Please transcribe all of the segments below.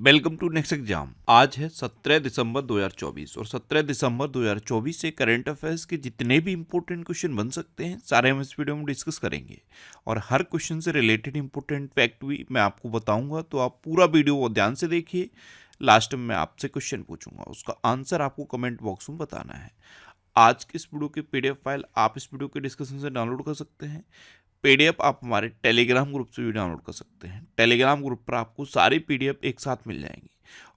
Welcome to next exam. आज है 17 दिसंबर 2024 और 17 दिसंबर 2024 से करंट अफेयर्स के जितने भी इंपॉर्टेंट क्वेश्चन बन सकते हैं सारे हम इस वीडियो में डिस्कस करेंगे और हर क्वेश्चन से रिलेटेड इंपॉर्टेंट फैक्ट भी मैं आपको बताऊंगा, तो आप पूरा वीडियो ध्यान से देखिए। लास्ट में मैं आपसे क्वेश्चन पूछूंगा, उसका आंसर आपको कमेंट बॉक्स में बताना है। आज की इस वीडियो की पीडीएफ फाइल आप इस वीडियो के डिस्कशन से डाउनलोड कर सकते हैं। पीडीएफ आप हमारे टेलीग्राम ग्रुप से भी डाउनलोड कर सकते हैं। टेलीग्राम ग्रुप पर आपको सारी पीडीएफ एक साथ मिल जाएंगी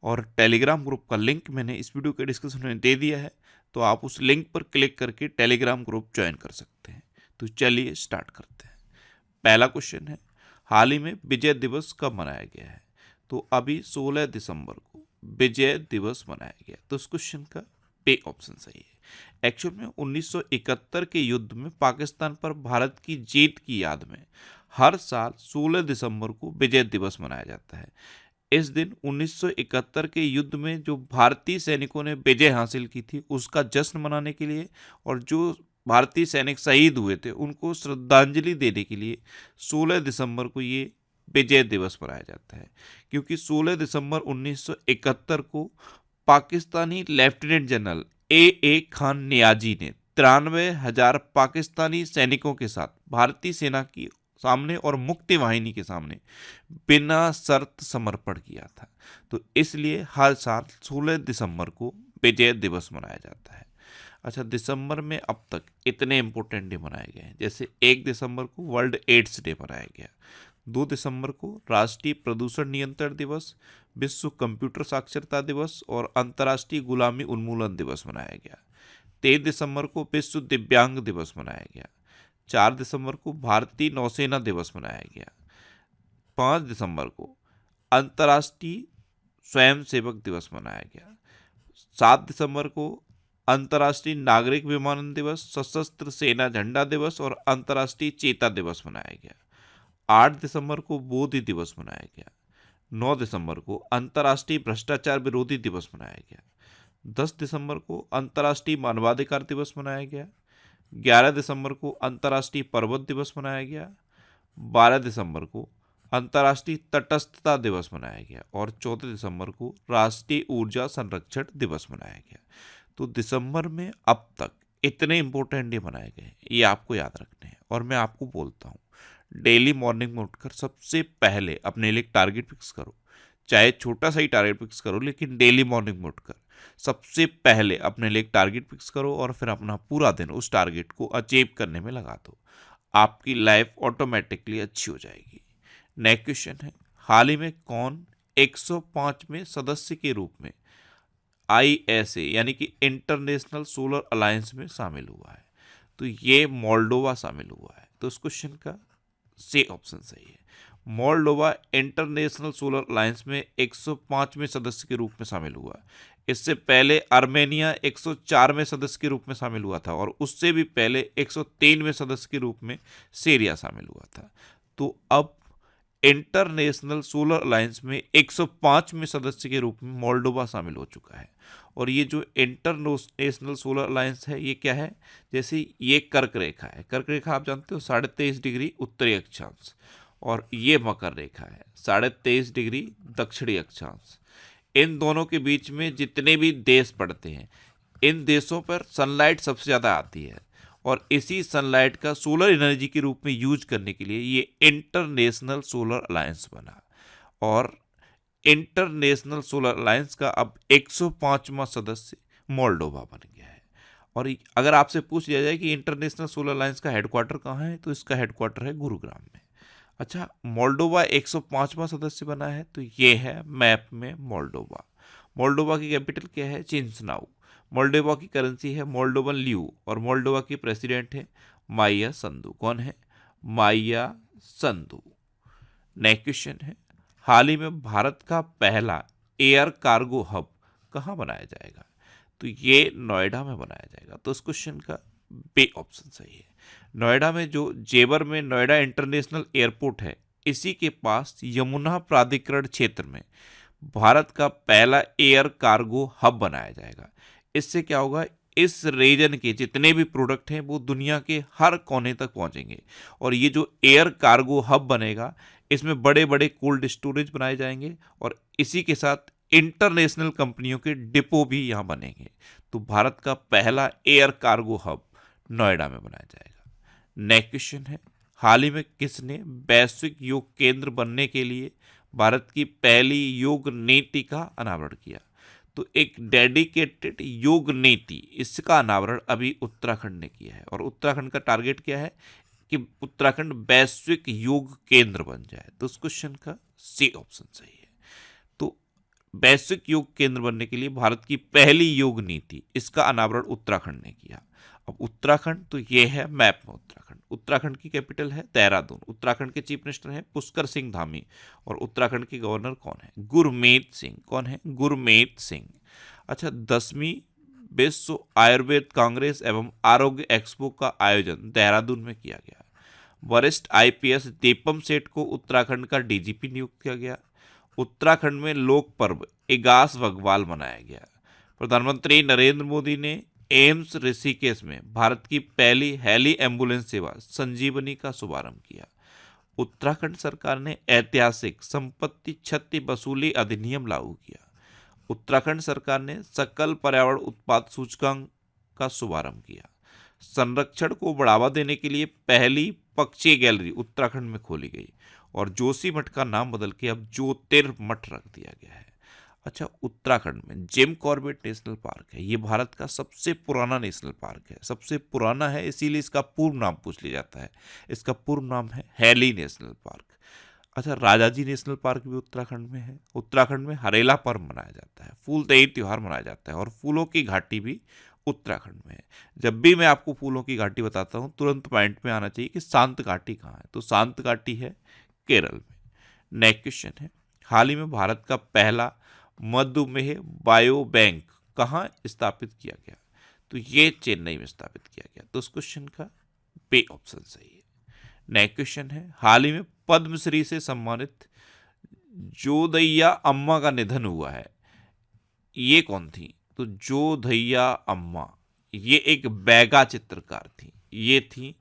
और टेलीग्राम ग्रुप का लिंक मैंने इस वीडियो के डिस्क्रिप्शन में दे दिया है, तो आप उस लिंक पर क्लिक करके टेलीग्राम ग्रुप ज्वाइन कर सकते हैं। तो चलिए स्टार्ट करते हैं। पहला क्वेश्चन है, हाल ही में विजय दिवस कब मनाया गया है? तो अभी 16 दिसंबर को विजय दिवस मनाया गया। तो इस क्वेश्चन का बी ऑप्शन सही है। एक्चुअल में 1971 के युद्ध में पाकिस्तान पर भारत की जीत की याद में हर साल 16 दिसंबर को विजय दिवस मनाया जाता है। इस दिन 1971 के युद्ध में जो भारतीय सैनिकों ने विजय हासिल की थी उसका जश्न मनाने के लिए और जो भारतीय सैनिक शहीद हुए थे उनको श्रद्धांजलि देने के लिए 16 दिसंबर को ये विजय दिवस मनाया जाता है। क्योंकि 16 दिसंबर 1971 को Pakistani lieutenant general A Khan Niazi ने 93,000 पाकिस्तानी सैनिकों के साथ भारतीय सेना की सामने और मुक्ति वाहिनी के सामने बिना शर्त समर्पण किया था। तो इसलिए हर साल 16 दिसंबर को विजय दिवस मनाया जाता है। अच्छा, दिसंबर में अब तक इतने इंपॉर्टेंट डे मनाए गए हैं, जैसे 1 दिसंबर को वर्ल्ड एड्स डे मनाया गया, 2 दिसंबर को राष्ट्रीय प्रदूषण नियंत्रण दिवस, विश्व कंप्यूटर साक्षरता दिवस और अंतर्राष्ट्रीय गुलामी उन्मूलन दिवस मनाया गया। 23 दिसंबर को विश्व दिव्यांग दिवस मनाया गया। 4 दिसंबर को भारतीय नौसेना दिवस मनाया गया। 5 दिसंबर को अंतर्राष्ट्रीय स्वयंसेवक दिवस मनाया गया। 7 दिसंबर को अंतर्राष्ट्रीय नागरिक विमानन दिवस, सशस्त्र सेना झंडा दिवस और अंतर्राष्ट्रीय चेता दिवस मनाया गया। 8 दिसंबर को बोधि दिवस मनाया गया। 9 दिसंबर को अंतर्राष्ट्रीय भ्रष्टाचार विरोधी दिवस मनाया गया। 10 दिसंबर को अंतर्राष्ट्रीय मानवाधिकार दिवस मनाया गया। 11 दिसंबर को अंतर्राष्ट्रीय पर्वत दिवस मनाया गया। 12 दिसंबर को अंतर्राष्ट्रीय तटस्थता दिवस मनाया गया और 14 दिसंबर को राष्ट्रीय ऊर्जा संरक्षण दिवस मनाया गया। तो दिसंबर में अब तक इतने इंपॉर्टेंट डे मनाए गए, ये आपको याद रखने हैं। और मैं आपको बोलता हूँ, डेली मॉर्निंग में उठकर सबसे पहले अपने लिए टारगेट फिक्स करो, चाहे छोटा सा ही टारगेट फिक्स करो, लेकिन डेली मॉर्निंग में उठकर सबसे पहले अपने लिए टारगेट फिक्स करो और फिर अपना पूरा दिन उस टारगेट को अचीव करने में लगा दो। आपकी लाइफ ऑटोमेटिकली अच्छी हो जाएगी। नेक्स्ट क्वेश्चन है, हाल ही में कौन 105वें सदस्य के रूप में ISA यानी कि इंटरनेशनल सोलर अलायंस में शामिल हुआ है? तो ये मोल्डोवा शामिल हुआ है। तो इस क्वेश्चन का सी ऑप्शन सही है। मोल्डोवा इंटरनेशनल सोलर अलायंस में 105वें सदस्य के रूप में शामिल हुआ। इससे पहले आर्मेनिया 104वें सदस्य के रूप में शामिल हुआ था और उससे भी पहले 103वें सदस्य के रूप में सीरिया शामिल हुआ था। तो अब इंटरनेशनल सोलर अलायंस में 105वें सदस्य के रूप में मोल्डोवा शामिल हो चुका है। और ये जो इंटरनेशनल सोलर अलायंस है ये क्या है? जैसे ये कर्क रेखा है, कर्क रेखा आप जानते हो 23.5 डिग्री उत्तरी अक्षांश, और ये मकर रेखा है 23.5 डिग्री दक्षिणी अक्षांश। इन दोनों के बीच में जितने भी देश पड़ते हैं, इन देशों पर सनलाइट सबसे ज़्यादा आती है और इसी सनलाइट का सोलर एनर्जी के रूप में यूज करने के लिए ये इंटरनेशनल सोलर अलायंस बना। और इंटरनेशनल सोलर अलायंस का अब 105वां सदस्य मोल्डोवा बन गया है। और अगर आपसे पूछ लिया जाए कि इंटरनेशनल सोलर अलायंस का हेडक्वार्टर कहाँ है, तो इसका हेडक्वार्टर है गुरुग्राम में। अच्छा, मोल्डोवा 105वां सदस्य बना है, तो ये है मैप में मोल्डोवा। मोल्डोवा की कैपिटल क्या है? चिंसनाउ। मोल्डोवा की करेंसी है मोल्डोवन ल्यू और मोल्डोवा की प्रेसिडेंट है माइया संधू। कौन है? माइया संधू। नेक्स्ट क्वेश्चन है, हाल ही में भारत का पहला एयर कार्गो हब कहाँ बनाया जाएगा? तो ये नोएडा में बनाया जाएगा। तो इस क्वेश्चन का बी ऑप्शन सही है। नोएडा में जो जेवर में नोएडा इंटरनेशनल एयरपोर्ट है, इसी के पास यमुना प्राधिकरण क्षेत्र में भारत का पहला एयर कार्गो हब बनाया जाएगा। इससे क्या होगा? इस रीजन के जितने भी प्रोडक्ट हैं वो दुनिया के हर कोने तक पहुंचेंगे। और ये जो एयर कार्गो हब बनेगा, इसमें बड़े बड़े कोल्ड स्टोरेज बनाए जाएंगे और इसी के साथ इंटरनेशनल कंपनियों के डिपो भी यहाँ बनेंगे। तो भारत का पहला एयर कार्गो हब नोएडा में बनाया जाएगा। नेक्स्ट क्वेश्चन है, हाल ही में किसने वैश्विक योग केंद्र बनने के लिए भारत की पहली योग नीति का अनावरण किया? तो एक डेडिकेटेड योग नीति, इसका अनावरण अभी उत्तराखंड ने किया है। और उत्तराखंड का टारगेट क्या है कि उत्तराखंड वैश्विक योग केंद्र बन जाए। तो उस क्वेश्चन का सी ऑप्शन सही है। तो वैश्विक योग केंद्र बनने के लिए भारत की पहली योग नीति, इसका अनावरण उत्तराखंड ने किया। अब उत्तराखंड, तो ये है मैप में उत्तराखंड। उत्तराखंड की कैपिटल है देहरादून। उत्तराखंड के चीफ मिनिस्टर हैं पुष्कर सिंह धामी। और उत्तराखंड के गवर्नर कौन है? गुरमीत सिंह। कौन है? गुरमीत सिंह। अच्छा, 10वीं विश्व आयुर्वेद कांग्रेस एवं आरोग्य एक्सपो का आयोजन देहरादून में किया गया। वरिष्ठ आईपीएस दीपम सेठ को उत्तराखंड का डीजीपी नियुक्त किया गया। उत्तराखंड में लोक पर्व इगास बग्वाल मनाया गया। प्रधानमंत्री नरेंद्र मोदी ने एम्स ऋषिकेश में भारत की पहली हेली एम्बुलेंस सेवा संजीवनी का शुभारंभ किया। उत्तराखंड सरकार ने ऐतिहासिक संपत्ति क्षति वसूली अधिनियम लागू किया। उत्तराखंड सरकार ने सकल पर्यावरण उत्पाद सूचकांक का शुभारंभ किया। संरक्षण को बढ़ावा देने के लिए पहली पक्षी गैलरी उत्तराखंड में खोली गई और जोशीमठ का नाम बदल के अब ज्योतिर्मठ रख दिया गया है। अच्छा, उत्तराखंड में जिम कॉर्बेट नेशनल पार्क है। ये भारत का सबसे पुराना नेशनल पार्क है। सबसे पुराना है इसीलिए इसका पूर्व नाम पूछ लिया जाता है। इसका पूर्व नाम है हैली नेशनल पार्क। अच्छा, राजाजी नेशनल पार्क भी उत्तराखंड में है। उत्तराखंड में हरेला पर्व मनाया जाता है, फूलदेई त्योहार मनाया जाता है और फूलों की घाटी भी उत्तराखंड में है। जब भी मैं आपको फूलों की घाटी बताता हूँ तुरंत पॉइंट में आना चाहिए कि शांत घाटी कहाँ है। तो शांत घाटी है केरल में। नेक्स्ट क्वेश्चन है, हाल ही में भारत का पहला मधुमेह बायो बैंक कहाँ स्थापित किया गया? तो ये चेन्नई में स्थापित किया गया। तो उस क्वेश्चन का बी ऑप्शन सही है। नेक्स्ट क्वेश्चन है, हाल ही में पद्मश्री से सम्मानित जोधैया अम्मा का निधन हुआ है। ये कौन थी? तो जोधैया अम्मा ये एक बैगा चित्रकार थी। ये थी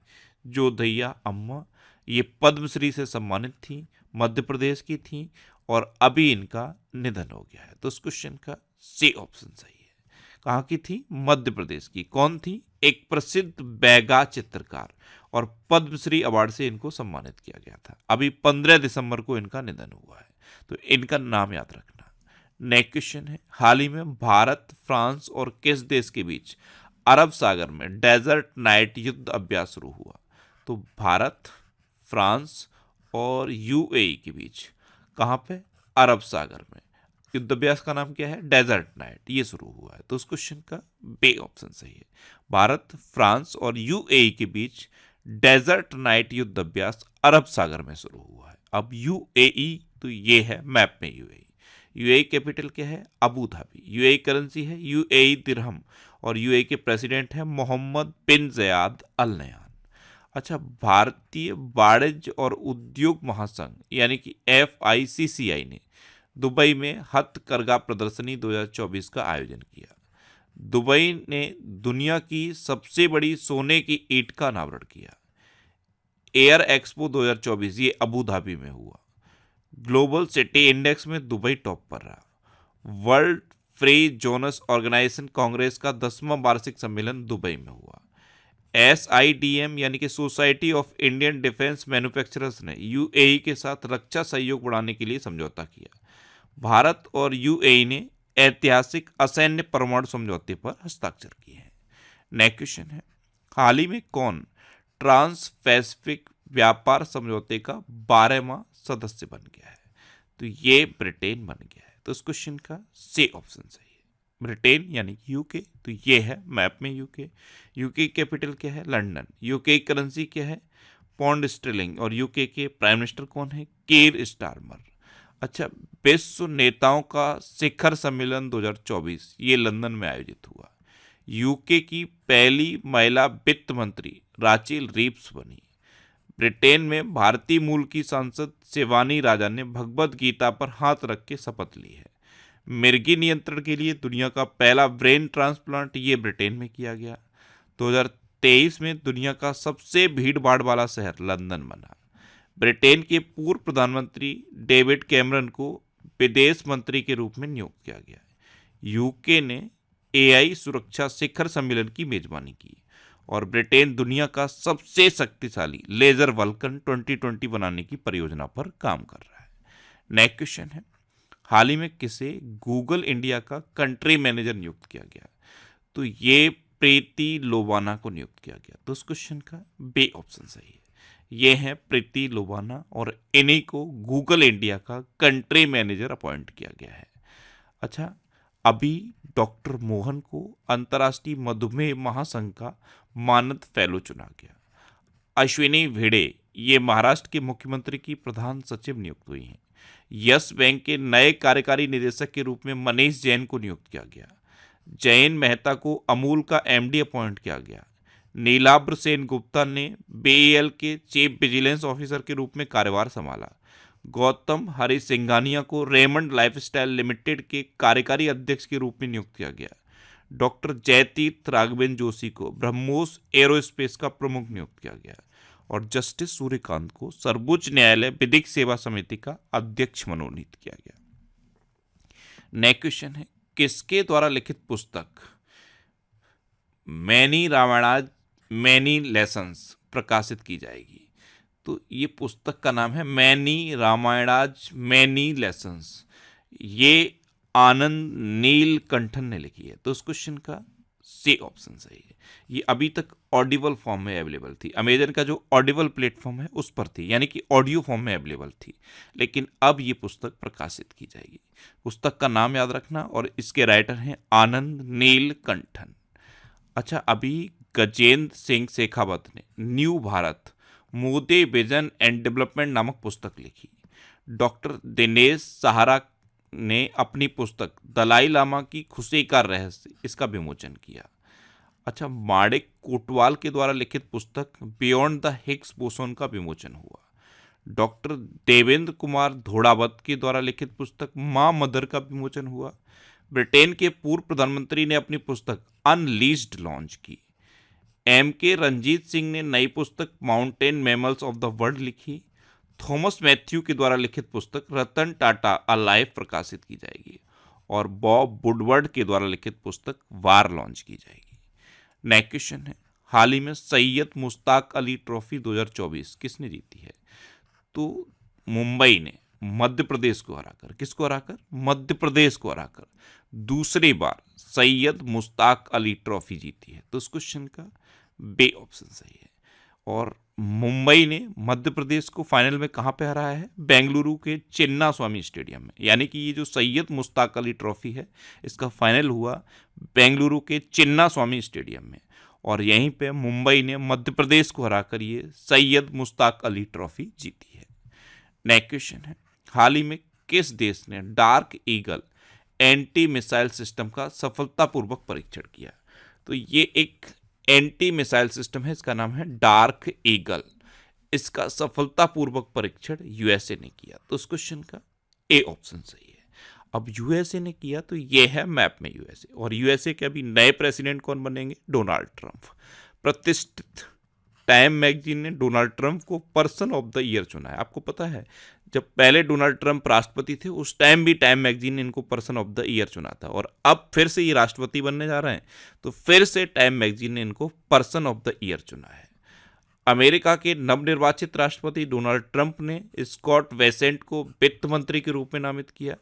जोधैया अम्मा। ये पद्मश्री से सम्मानित थी, मध्य प्रदेश की थी और अभी इनका निधन हो गया है। तो उस क्वेश्चन का सी ऑप्शन सही है। कहाँ की थी? मध्य प्रदेश की। कौन थी? एक प्रसिद्ध बैगा चित्रकार और पद्मश्री अवार्ड से इनको सम्मानित किया गया था। अभी 15 दिसंबर को इनका निधन हुआ है। तो इनका नाम याद रखना। नेक्स्ट क्वेश्चन है, हाल ही में भारत, फ्रांस और किस देश के बीच अरब सागर में डेजर्ट नाइट युद्ध अभ्यास शुरू हुआ? तो भारत, फ्रांस और यूएई के बीच कहाँ पे? अरब सागर में। युद्ध अभ्यास का नाम क्या है? Desert knight. ये शुरू हुआ है। तो उस क्वेश्चन का बी ऑप्शन सही है। भारत, फ्रांस और यूएई के बीच डेजर्ट नाइट युद्ध अभ्यास अरब सागर में शुरू हुआ है। अब यूएई, तो ये है मैप में यूएई। यूएई कैपिटल क्या है? Abu Dhabi. यूएई करेंसी है यूएई दिरहम और यूएई के प्रेसिडेंट है मोहम्मद बिन ज़याद अल नह्यान। अच्छा, भारतीय वाणिज्य और उद्योग महासंघ यानी कि FICCI ने दुबई में हथकरघा प्रदर्शनी 2024 का आयोजन किया। दुबई ने दुनिया की सबसे बड़ी सोने की ईंट का अनावरण किया। एयर एक्सपो 2024 ये अबू धाबी में हुआ। ग्लोबल सिटी इंडेक्स में दुबई टॉप पर रहा। World free zones organisation congress का 10वां वार्षिक सम्मेलन दुबई में हुआ। SIDM यानी कि society of Indian defence manufacturers ने यूएई के साथ रक्षा सहयोग बढ़ाने के लिए समझौता किया। भारत और यूएई ने ऐतिहासिक असैन्य परमाणु समझौते पर हस्ताक्षर किए हैं। नेक्स्ट क्वेश्चन है, हाल ही में कौन ट्रांस पैसिफिक व्यापार समझौते का 12वां सदस्य बन गया है? तो ये ब्रिटेन बन गया है। तो इस क्वेश्चन का सी ऑप्शन सही है। ब्रिटेन यानी कि यूके। तो ये है मैप में यूके। यूके कैपिटल क्या है? लंदन। यूके की करेंसी क्या है? Pound sterling. और यूके के प्राइम मिनिस्टर कौन है? Keir Starmer. अच्छा, विश्व नेताओं का शिखर सम्मेलन 2024 ये लंदन में आयोजित हुआ। यूके की पहली महिला वित्त मंत्री राचेल रीव्स बनी। ब्रिटेन में भारतीय मूल की सांसद शिवानी राजा ने भगवत गीता पर हाथ रख के शपथ ली है। मिर्गी नियंत्रण के लिए दुनिया का पहला ब्रेन ट्रांसप्लांट ये ब्रिटेन में किया गया। 2023 में दुनिया का सबसे भीड़ भाड़ वाला शहर लंदन बना। ब्रिटेन के पूर्व प्रधानमंत्री डेविड कैमरन को विदेश मंत्री के रूप में नियुक्त किया गया। यूके ने एआई सुरक्षा शिखर सम्मेलन की मेजबानी की और ब्रिटेन दुनिया का सबसे शक्तिशाली लेजर वल्कन 2020 बनाने की परियोजना पर काम कर रहा है। नेक्स्ट क्वेश्चन है, हाल ही में किसे गूगल इंडिया का कंट्री मैनेजर नियुक्त किया गया? तो ये प्रीति लोबाना को नियुक्त किया गया। तो उस क्वेश्चन का बे ऑप्शन सही है। ये है प्रीति लोबाना और इन्हीं को गूगल इंडिया का कंट्री मैनेजर अपॉइंट किया गया है। अच्छा, अभी डॉक्टर मोहन को अंतर्राष्ट्रीय मधुमेह महासंघ का मानद फेलो चुना गया। अश्विनी भिड़े ये महाराष्ट्र के मुख्यमंत्री की प्रधान सचिव नियुक्त हुई हैं। यस बैंक के नए कार्यकारी निदेशक के रूप में मनीष जैन को नियुक्त किया गया। जयन मेहता को अमूल का एमडी अपॉइंट किया गया। नीलाब्र सेन गुप्ता ने बीईएल के चीफ विजिलेंस ऑफिसर के रूप में कार्यभार संभाला। गौतम हरि सिंघानिया को रेमंड लाइफस्टाइल लिमिटेड के कार्यकारी अध्यक्ष के रूप में नियुक्त किया गया। डॉक्टर जयतीर्थ राघवेंद्र जोशी को ब्रह्मोस एरोस्पेस का प्रमुख नियुक्त किया गया और जस्टिस सूर्यकांत को सर्वोच्च न्यायालय विधिक सेवा समिति का अध्यक्ष मनोनीत किया गया। नेक्स्ट क्वेश्चन है, किसके द्वारा लिखित पुस्तक मैनी रामायणाज मैनी लेसन्स प्रकाशित की जाएगी? तो ये पुस्तक का नाम है मैनी रामायणाज मैनी लेसन्स। ये आनंद नीलकंठन ने लिखी है। तो उस क्वेश्चन का सी ऑप्शन सही है। ये अभी तक ऑडिबल फॉर्म में अवेलेबल थी। अमेजन का जो ऑडिबल प्लेटफॉर्म है उस पर थी, यानी कि ऑडियो फॉर्म में अवेलेबल थी, लेकिन अब ये पुस्तक प्रकाशित की जाएगी। पुस्तक का नाम याद रखना और इसके राइटर हैं आनंद नीलकंठन। अच्छा, अभी गजेंद्र सिंह शेखावत ने new Bharat Modi vision and development नामक पुस्तक लिखी। डॉक्टर दिनेश सहारा ने अपनी पुस्तक दलाई लामा की खुशी का रहस्य इसका विमोचन किया। अच्छा, माणिक कोटवाल के द्वारा लिखित पुस्तक बियॉन्ड द हिग्स बोसोन का विमोचन हुआ। डॉक्टर देवेंद्र कुमार धोड़ावत के द्वारा लिखित पुस्तक माँ मदर का विमोचन हुआ। ब्रिटेन के पूर्व प्रधानमंत्री ने अपनी पुस्तक अनलीस्ड लॉन्च की। एम के रंजीत सिंह ने नई पुस्तक mountain mammals of the world लिखी। थॉमस मैथ्यू के द्वारा लिखित पुस्तक रतन टाटा अ लाइफ प्रकाशित की जाएगी और बॉब वुडवर्ड के द्वारा लिखित पुस्तक वार लॉन्च की जाएगी। नेक्स्ट क्वेश्चन है, हाल ही में सैयद मुश्ताक अली ट्रॉफी 2024 किसने जीती है? तो मुंबई ने मध्य प्रदेश को हराकर, किसको हराकर? मध्य प्रदेश को हराकर दूसरी बार सैयद मुश्ताक अली ट्रॉफी जीती है। तो उस क्वेश्चन का बे ऑप्शन सही है। और मुंबई ने मध्य प्रदेश को फाइनल में कहाँ पे हराया है? बेंगलुरु के चिन्ना स्वामी स्टेडियम में। यानी कि ये जो सैयद मुश्ताक अली ट्रॉफी है इसका फाइनल हुआ बेंगलुरु के चिन्ना स्वामी स्टेडियम में और यहीं पे मुंबई ने मध्य प्रदेश को हराकर ये सैयद मुश्ताक अली ट्रॉफी जीती है। नेक्स्ट क्वेश्चन है, हाल ही में किस देश ने dark eagle anti missile system का सफलतापूर्वक परीक्षण किया? तो ये एक एंटी मिसाइल सिस्टम है, इसका नाम है डार्क ईगल। इसका सफलतापूर्वक परीक्षण यूएसए ने किया। तो उस क्वेश्चन का ए ऑप्शन सही है। अब यूएसए ने किया तो ये है मैप में यूएसए, और यूएसए के अभी नए प्रेसिडेंट कौन बनेंगे? Donald Trump. प्रतिष्ठित टाइम मैगजीन ने डोनाल्ड ट्रंप को पर्सन ऑफ द ईयर चुना है। आपको पता है जब पहले डोनाल्ड ट्रंप राष्ट्रपति थे उस टाइम भी टाइम मैगजीन ने इनको पर्सन ऑफ द ईयर चुना था, और अब फिर से ये राष्ट्रपति बनने जा रहे हैं तो फिर से टाइम मैगजीन ने इनको पर्सन ऑफ द ईयर चुना है। अमेरिका के नवनिर्वाचित राष्ट्रपति डोनाल्ड ट्रंप ने स्कॉट वेसेंट को वित्त मंत्री के रूप में नामित किया।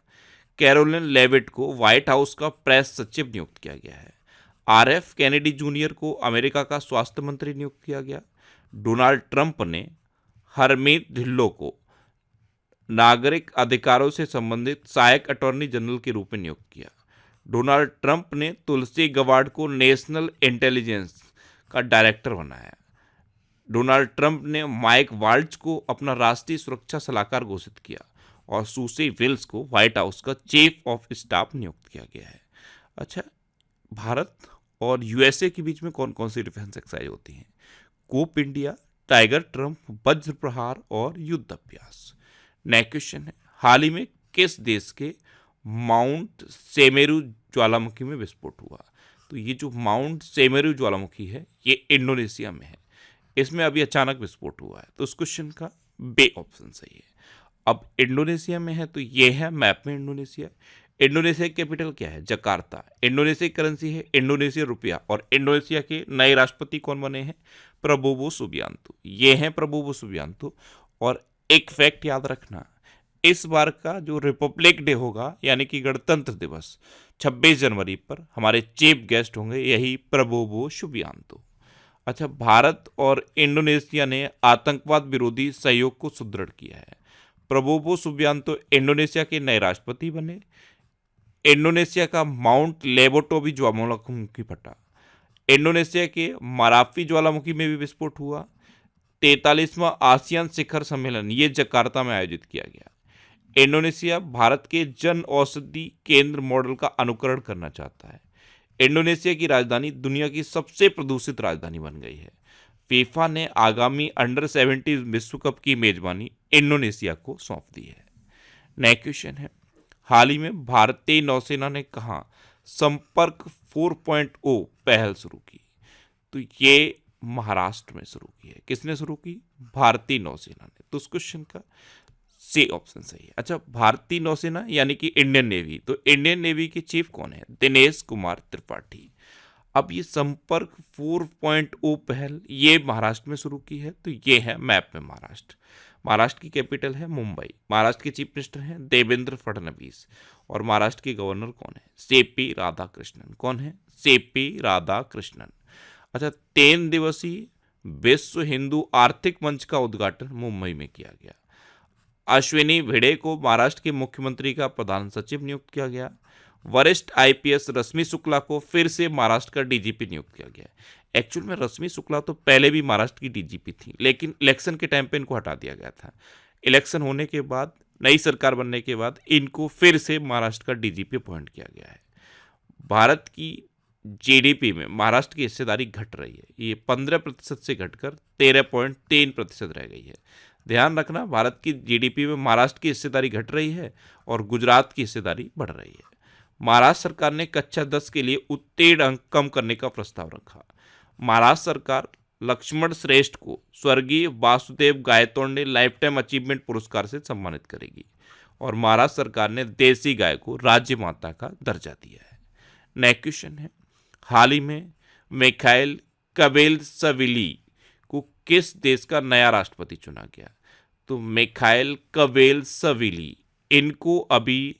कैरोलिन लेविट को व्हाइट हाउस का प्रेस सचिव नियुक्त किया गया है। RF कैनेडी जूनियर को अमेरिका का स्वास्थ्य मंत्री नियुक्त किया गया। डोनाल्ड ट्रंप ने हरमीत ढिल्लो को नागरिक अधिकारों से संबंधित सहायक अटॉर्नी जनरल के रूप में नियुक्त किया। डोनाल्ड ट्रंप ने तुलसी गवार्ड को नेशनल इंटेलिजेंस का डायरेक्टर बनाया। डोनाल्ड ट्रंप ने माइक वाल्ट्ज को अपना राष्ट्रीय सुरक्षा सलाहकार घोषित किया और सूसी विल्स को व्हाइट हाउस का चीफ ऑफ स्टाफ नियुक्त किया गया है। अच्छा, भारत और यूएसए के बीच में कौन कौन सी डिफेंस एक्सरसाइज होती हैं? कोप इंडिया, टाइगर ट्रंप, वज्र प्रहार और युद्ध अभ्यास। नेक्स्ट क्वेश्चन है, हाल ही में किस देश के माउंट सेमेरू ज्वालामुखी में विस्फोट हुआ। तो ये जो माउंट सेमेरू ज्वालामुखी है ये इंडोनेशिया में है, इसमें अभी अचानक विस्फोट हुआ है। तो उस क्वेश्चन का बे ऑप्शन सही है। अब इंडोनेशिया में है तो ये है मैप में इंडोनेशिया। इंडोनेशिया की कैपिटल क्या है? जकार्ता। इंडोनेशिया की करेंसी है इंडोनेशिया रुपया। और इंडोनेशिया के नए राष्ट्रपति कौन बने हैं? Prabowo Subianto. ये हैं प्रबोवो सुबियांतो। और एक फैक्ट याद रखना, इस बार का जो रिपब्लिक डे होगा यानी कि गणतंत्र दिवस 26 जनवरी पर हमारे चीफ गेस्ट होंगे यही प्रबोवो सुबियांतो। अच्छा, भारत और इंडोनेशिया ने आतंकवाद विरोधी सहयोग को सुदृढ़ किया है। प्रबोवो सुबियांतो इंडोनेशिया के नए राष्ट्रपति बने। इंडोनेशिया का माउंट लेबोटोबी ज्वालामुखी फटा। इंडोनेशिया के मराफी ज्वालामुखी में भी विस्फोट हुआ। 43वां आसियान शिखर सम्मेलन ये जकार्ता में आयोजित किया गया। इंडोनेशिया भारत के जन औषधि केंद्र मॉडल का अनुकरण करना चाहता है। इंडोनेशिया की राजधानी दुनिया की सबसे प्रदूषित राजधानी बन गई है। फीफा ने आगामी अंडर-17 विश्व कप की मेजबानी इंडोनेशिया को सौंप दी है। नेक्स्ट क्वेश्चन है, हाल ही में भारतीय नौसेना ने कहाँ संपर्क 4.0 पहल शुरू की? तो ये महाराष्ट्र में शुरू की है। किसने शुरू की? भारतीय नौसेना ने। तो उस क्वेश्चन का सी ऑप्शन सही है। अच्छा, भारतीय नौसेना यानी कि इंडियन नेवी, तो इंडियन नेवी के चीफ कौन है? दिनेश कुमार त्रिपाठी। अब ये संपर्क 4.0 पहल ये महाराष्ट्र में शुरू की है, तो ये है मैप में महाराष्ट्र। महाराष्ट्र की कैपिटल है मुंबई। महाराष्ट्र के चीफ मिनिस्टर हैं देवेंद्र फडणवीस। और महाराष्ट्र के गवर्नर कौन है? सीपी राधाकृष्णन। कौन है? सीपी राधाकृष्णन। अच्छा, 3 दिवसीय विश्व हिंदू आर्थिक मंच का उद्घाटन मुंबई में किया गया। अश्विनी भिड़े को महाराष्ट्र के मुख्यमंत्री का प्रधान सचिव नियुक्त किया गया। वरिष्ठ आईपीएस रश्मि शुक्ला को फिर से महाराष्ट्र का डीजीपी नियुक्त किया गया। एक्चुअल में रश्मि शुक्ला तो पहले भी महाराष्ट्र की डीजीपी थी, लेकिन इलेक्शन के टाइम पे इनको हटा दिया गया था। इलेक्शन होने के बाद, नई सरकार बनने के बाद इनको फिर से महाराष्ट्र का डीजीपी अपॉइंट किया गया है। भारत की जीडीपी में महाराष्ट्र की हिस्सेदारी घट रही है। ये 15% से घटकर 13.3% रह गई है। ध्यान रखना, भारत की जीडीपी में महाराष्ट्र की हिस्सेदारी घट रही है और गुजरात की हिस्सेदारी बढ़ रही है। महाराष्ट्र सरकार ने कक्षा 10 के लिए उत्तीर्ण अंक कम करने का प्रस्ताव रखा। महाराष्ट्र सरकार लक्ष्मण श्रेष्ठ को स्वर्गीय Vasudev Gaitonde life time achievement पुरस्कार से सम्मानित करेगी। और महाराष्ट्र सरकार ने देसी गाय को राज्य माता का दर्जा दिया है। नेक्स्ट क्वेश्चन है, हाल ही में मिखाइल कवेलसविली को किस देश का नया राष्ट्रपति चुना गया? तो मिखाइल कवेलसविली, इनको अभी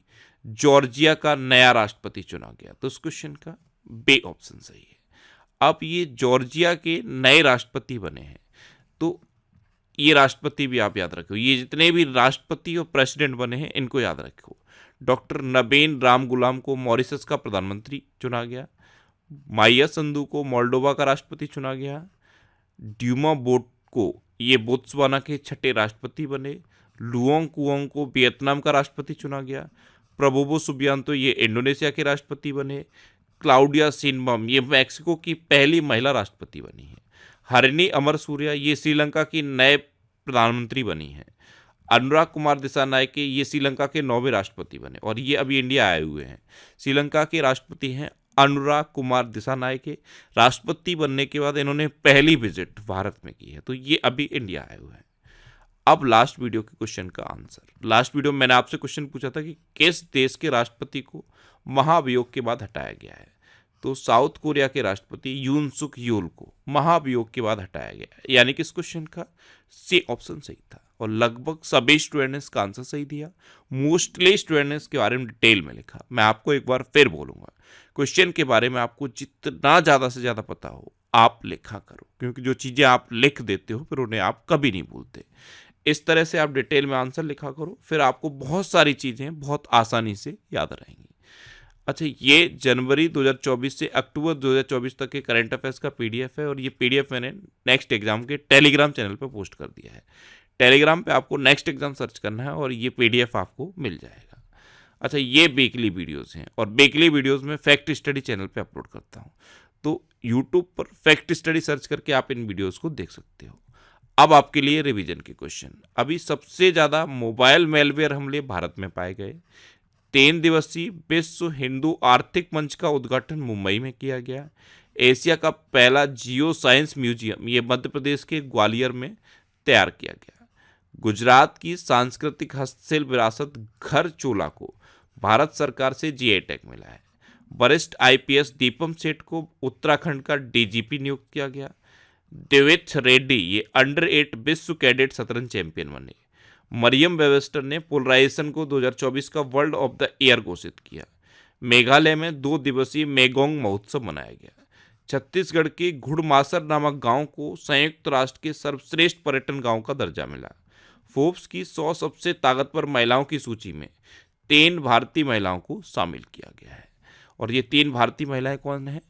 जॉर्जिया का नया राष्ट्रपति चुना गया। तो उस क्वेश्चन का बे ऑप्शन सही है। अब ये जॉर्जिया के नए राष्ट्रपति बने हैं, तो ये राष्ट्रपति भी आप याद रखो। ये जितने भी राष्ट्रपति और प्रेसिडेंट बने हैं इनको याद रखो। डॉक्टर नबीन रामगुलाम को मॉरिशस का प्रधानमंत्री चुना गया। माइया संधू को मोल्डोवा का राष्ट्रपति चुना गया। ड्यूमा बोट को ये बोत्सवाना के 6ठे राष्ट्रपति बने। लुओंग कुओंग को वियतनाम का राष्ट्रपति चुना गया। प्रबोवो सुबियांतो ये इंडोनेशिया के राष्ट्रपति बने। क्लाउडिया शिनबम ये मैक्सिको की पहली महिला राष्ट्रपति बनी है। हरिणी अमरसूर्या ये श्रीलंका की नए प्रधानमंत्री बनी है। अनुराग कुमार दिसानायके ये श्रीलंका के 9वें राष्ट्रपति बने और ये अभी इंडिया आए हुए हैं। श्रीलंका के राष्ट्रपति हैं अनुराग कुमार दिसानायके। राष्ट्रपति बनने के बाद इन्होंने पहली विजिट भारत में की है, तो ये अभी इंडिया आए हुए हैं। अब लास्ट वीडियो के क्वेश्चन का आंसर। लास्ट वीडियो में मैंने आपसे क्वेश्चन पूछा था कि किस देश के राष्ट्रपति को महाभियोग के बाद हटाया गया है? तो साउथ कोरिया के राष्ट्रपति यून सुक यूल को महाभियोग के बाद हटाया गया, यानी कि इस क्वेश्चन का सी ऑप्शन सही था। और लगभग सभी स्टूडेंट ने इसका आंसर सही दिया। मोस्टली स्टूडेंट ने इसके बारे में डिटेल में लिखा। मैं आपको एक बार फिर बोलूंगा, क्वेश्चन के बारे में आपको जितना ज़्यादा से ज़्यादा पता हो आप लिखा करो, क्योंकि जो चीज़ें आप लिख देते हो फिर उन्हें आप कभी नहीं भूलते। इस तरह से आप डिटेल में आंसर लिखा करो, फिर आपको बहुत सारी चीज़ें बहुत आसानी से याद रहेंगी। अच्छा, ये जनवरी 2024 से अक्टूबर 2024 तक के करंट अफेयर्स का पीडीएफ है और ये पीडीएफ मैंने नेक्स्ट एग्जाम के टेलीग्राम चैनल पर पोस्ट कर दिया है। टेलीग्राम पे आपको नेक्स्ट एग्जाम सर्च करना है और ये पीडीएफ आपको मिल जाएगा। अच्छा, ये वीकली वीडियोस हैं और वीकली वीडियोस में फैक्ट स्टडी चैनल पे अपलोड करता हूँ, तो यूट्यूब पर फैक्ट स्टडी सर्च करके आप इन वीडियोस को देख सकते हो। अब आपके लिए रिवीजन के क्वेश्चन। अभी सबसे ज़्यादा मोबाइल मेलवेयर हमले भारत में पाए गए। 3 दिवसीय विश्व हिंदू आर्थिक मंच का उद्घाटन मुंबई में किया गया। एशिया का पहला जियो साइंस म्यूजियम ये मध्य प्रदेश के ग्वालियर में तैयार किया गया। गुजरात की सांस्कृतिक हस्तशिल्प विरासत घर चोला को भारत सरकार से जीआई टैग मिला है। वरिष्ठ आईपीएस दीपम सेठ को उत्तराखंड का डीजीपी नियुक्त किया गया। देवेश रेड्डी ये अंडर-8 विश्व कैडेट शतरंज चैंपियन बने। मरियम वेबस्टर ने पोलराइजेशन को 2024 का वर्ल्ड ऑफ द ईयर घोषित किया। मेघालय में 2 दिवसीय मेगोंग महोत्सव मनाया गया। छत्तीसगढ़ के घुड़मासर नामक गांव को संयुक्त राष्ट्र के सर्वश्रेष्ठ पर्यटन गांव का दर्जा मिला। फोर्ब्स की 100 सबसे ताकतवर महिलाओं की सूची में 3 भारतीय महिलाओं को शामिल किया गया है। और ये 3 भारतीय महिलाएं कौन हैं?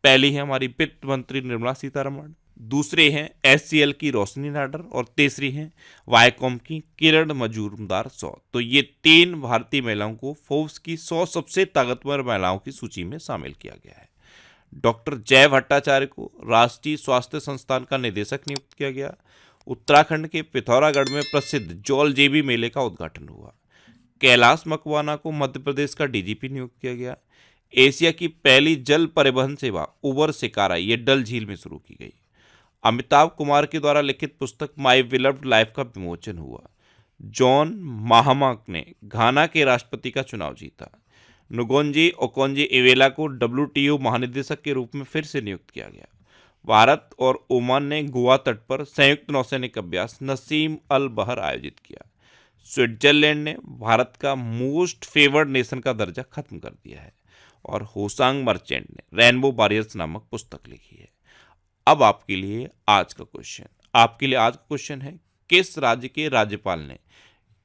पहली है हमारी वित्त मंत्री निर्मला सीतारमण, दूसरे हैं एचसीएल की रोशनी नाडर और तीसरी हैं वायकॉम की किरण मजूमदार सौ। तो ये 3 भारतीय महिलाओं को फोर्ब्स की 100 सबसे ताकतवर महिलाओं की सूची में शामिल किया गया है। डॉक्टर जय भट्टाचार्य को राष्ट्रीय स्वास्थ्य संस्थान का निदेशक नियुक्त किया गया। उत्तराखंड के पिथौरागढ़ में प्रसिद्ध जौल जेबी मेले का उद्घाटन हुआ। कैलाश मकवाना को मध्य प्रदेश का डीजीपी नियुक्त किया गया। एशिया की पहली जल परिवहन सेवा उबर शिकारा ये डल झील में शुरू की गई। अमिताभ कुमार के द्वारा लिखित पुस्तक माई बिलव्ड लाइफ का विमोचन हुआ। जॉन माहमा ने घाना के राष्ट्रपति का चुनाव जीता। नुगोंजी ओकोंजी इवेला को WTO महानिदेशक के रूप में फिर से नियुक्त किया गया। भारत और ओमान ने गोवा तट पर संयुक्त नौसैनिक अभ्यास नसीम अल बहर आयोजित किया। स्विट्जरलैंड ने भारत का मोस्ट फेवर्ड नेशन का दर्जा खत्म कर दिया है। और होसांग मर्चेंट ने रेनबो वॉरियर्स नामक पुस्तक लिखी है। अब आपके लिए आज का क्वेश्चन है, किस राज्य के राज्यपाल ने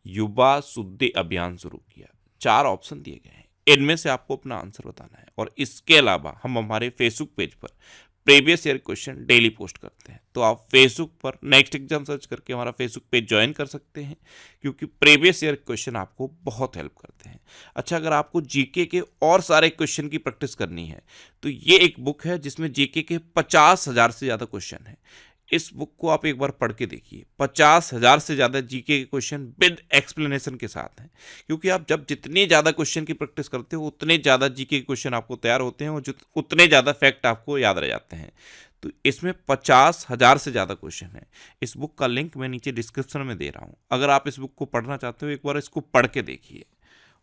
युवा शुद्धि अभियान शुरू किया? 4 ऑप्शन दिए गए हैं, इनमें से आपको अपना आंसर बताना है। और इसके अलावा हम हमारे फेसबुक पेज पर previous year question daily post करते हैं, तो आप फेसबुक पर नेक्स्ट एग्जाम सर्च करके हमारा फेसबुक पेज ज्वाइन कर सकते हैं, क्योंकि प्रीवियस ईयर क्वेश्चन आपको बहुत हेल्प करते हैं। अच्छा, अगर आपको जीके के और सारे क्वेश्चन की प्रैक्टिस करनी है तो ये एक बुक है जिसमें जीके के 50,000 से ज़्यादा क्वेश्चन हैं। इस बुक को आप एक बार पढ़ के देखिए। 50,000 से ज़्यादा जीके के क्वेश्चन विद एक्सप्लेनेशन के साथ हैं, क्योंकि आप जब जितनी ज़्यादा क्वेश्चन की प्रैक्टिस करते हो उतने ज़्यादा जीके के क्वेश्चन आपको तैयार होते हैं और उतने ज़्यादा फैक्ट आपको याद रह जाते हैं। तो इसमें 50,000 से ज़्यादा क्वेश्चन है। इस बुक का लिंक मैं नीचे डिस्क्रिप्शन में दे रहा हूँ। अगर आप इस बुक को पढ़ना चाहते हो, एक बार इसको पढ़ के देखिए।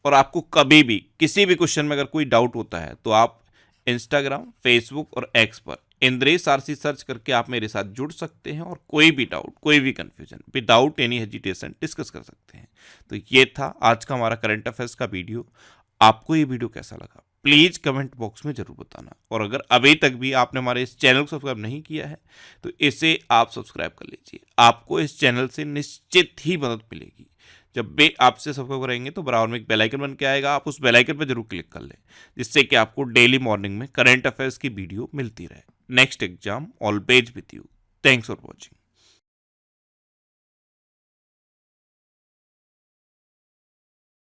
और आपको कभी भी किसी भी क्वेश्चन में अगर कोई डाउट होता है तो आप इंस्टाग्राम, फेसबुक और एक्स पर इंद्रेश आरसी सर्च करके आप मेरे साथ जुड़ सकते हैं और कोई भी डाउट, कोई भी confusion without any hesitation discuss कर सकते हैं। तो ये था आज का हमारा करंट अफेयर्स का वीडियो। आपको ये वीडियो कैसा लगा प्लीज़ कमेंट बॉक्स में ज़रूर बताना। और अगर अभी तक भी आपने हमारे इस चैनल को सब्सक्राइब नहीं किया है तो इसे आप सब्सक्राइब कर लीजिए। आपको इस चैनल से निश्चित ही मदद मिलेगी। जब भी आपसे सब्सक्राइब करेंगे तो बराबर में एक बेल आइकन बन के आएगा, आप उस बेल आइकन पर जरूर क्लिक कर लें, जिससे कि आपको डेली मॉर्निंग में करंट अफेयर्स की वीडियो मिलती रहे। Next exam always with you. Thanks for watching.